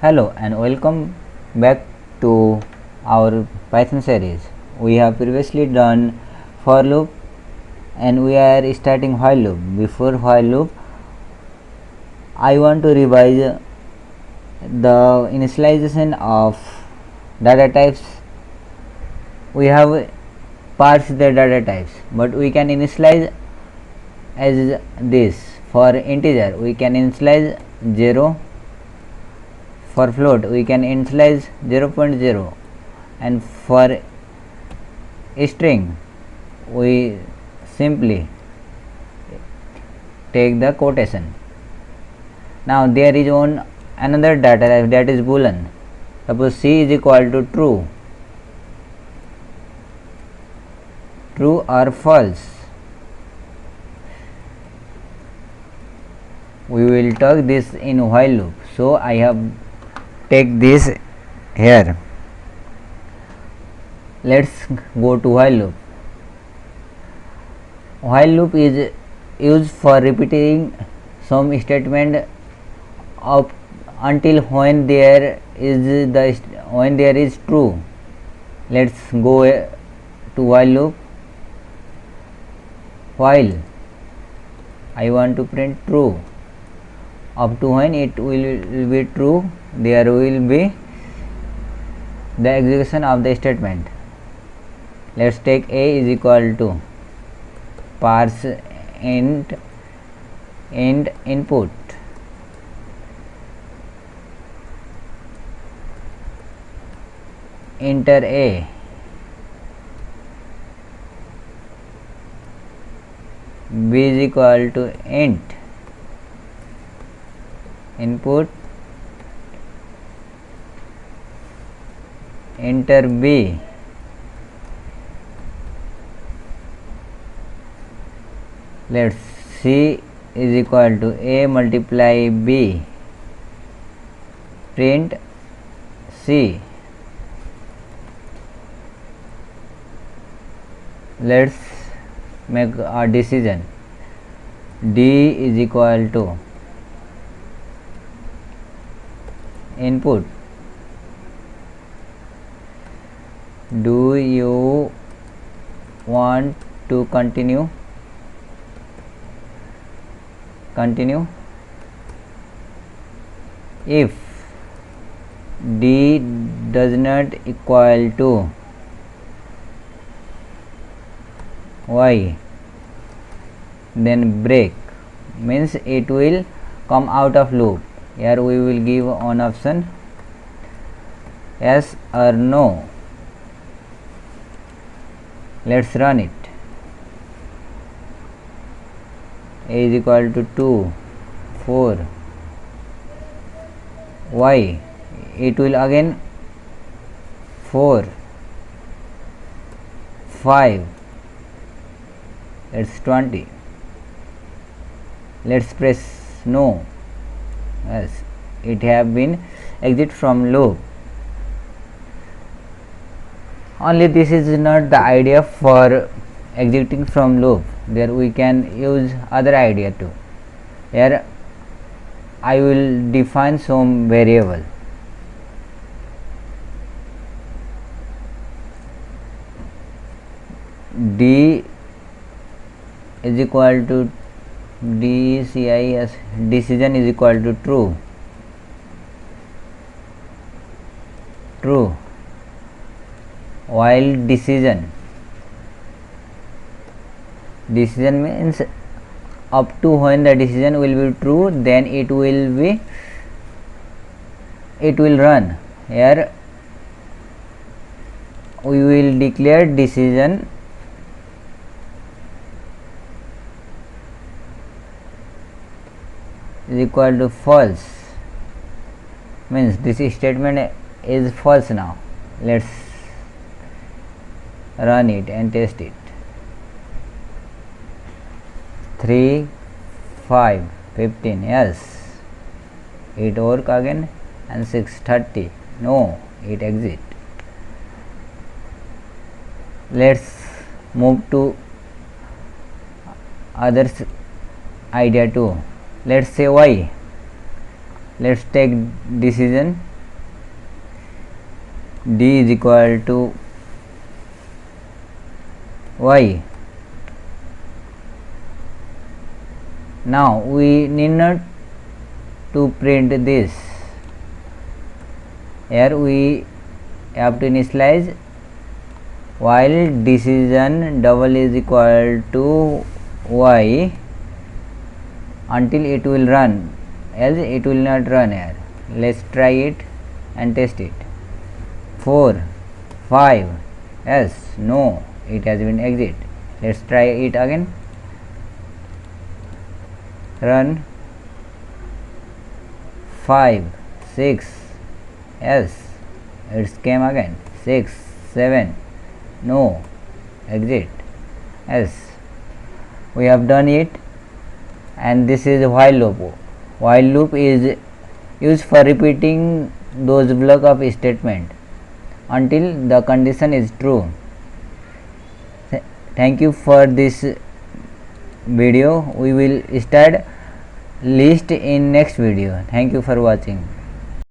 Hello and welcome back to our Python series. We have previously done for loop and we are starting while loop. Before while loop, I want to revise the initialization of data types. We have parsed the data types, but we can initialize as this. For integer, we can initialize 0. For float, we can initialize 0.0, and for string, we simply take the quotation. Now there is another data type, that is boolean. Suppose c is equal to true or false. We will talk this in while loop. So I have take this here. Let's go to while loop. While loop is used for repeating some statement up until when there is true. Let's go to while loop. While I want to print true, up to when it will be true, there will be the execution of the statement. Let's take a is equal to parse int input, enter a, b is equal to int input, enter b, let's c is equal to a multiply b, print c. Let's make a decision. D is equal to input, do you want to continue? If D does not equal to y, then break, means it will come out of loop. Here we will give one option, yes or no. Let's run it. A is equal to 2, 4, y, it will again 4, 5, it's 20. Let's press no. Yes, it have been exit from loop. Only this is not the idea for exiting from loop. There we can use other idea too. Here I will define some variable. D is equal to DCIS, decision is equal to true, while decision means up to when the decision will be true, then it will run. Here we will declare decision is equal to false, means this statement is false. Now let's run it and test it. 3, 5, 15, yes, it work again, and 6, 30, no, it exit. Let's move to other idea too. Let's say y, let's take decision d is equal to y. Now we need not to print this. Here we have to initialize while decision double is equal to y until it will run, else it will not run here. Let's try it and test it. 4 5 yes, no, it has been exit. Let's try it again. Run. 5 6 yes, it came again. 6 7 no, exit. Yes, we have done it. And this is while loop. While loop is used for repeating those block of statement until the condition is true. Thank you for this video. We will start list in next video. Thank you for watching.